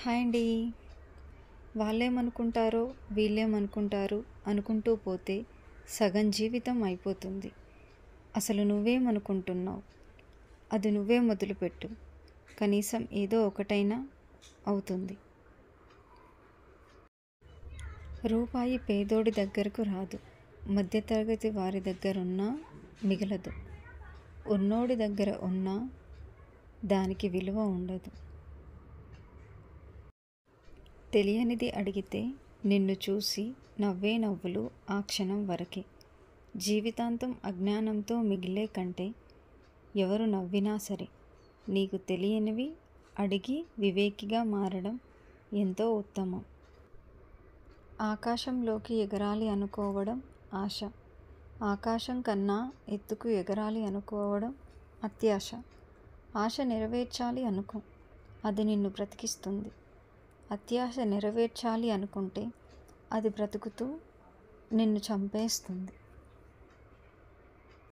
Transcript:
Hi అండి. వాళ్ళేమనుకుంటారో వీళ్ళేమనుకుంటారు అనుకుంటూ పోతే సగం జీవితం అయిపోతుంది. అసలు నువ్వేమనుకుంటున్నావు? అది నువ్వే మొదలుపెట్టు. కనీసం ఏదో ఒకటైనా అవుతుంది. రూపాయి పేదోడి దగ్గరకు రాదు, మధ్యతరగతి వారి దగ్గరున్నా మిగలదు, ఉన్నోడి దగ్గర ఉన్నా దానికి విలువ ఉండదు. తెలియనిది అడిగితే నిన్ను చూసి నవ్వే నవ్వులు ఆ క్షణం వరకే. జీవితాంతం అజ్ఞానంతో మిగిలే కంటే ఎవరు నవ్వినా సరే నీకు తెలియనివి అడిగి వివేకిగా మారడం ఎంతో ఉత్తమం. ఆకాశంలోకి ఎగరాలి అనుకోవడం ఆశ, ఆకాశం కన్నా ఎత్తుకు ఎగరాలి అనుకోవడం అత్యాశ. ఆశ నెరవేర్చాలి అనుకో, అది నిన్ను బ్రతికిస్తుంది. అత్యాశ నెరవేర్చాలి అనుకుంటే అది బ్రతుకుతూ నిన్ను చంపేస్తుంది.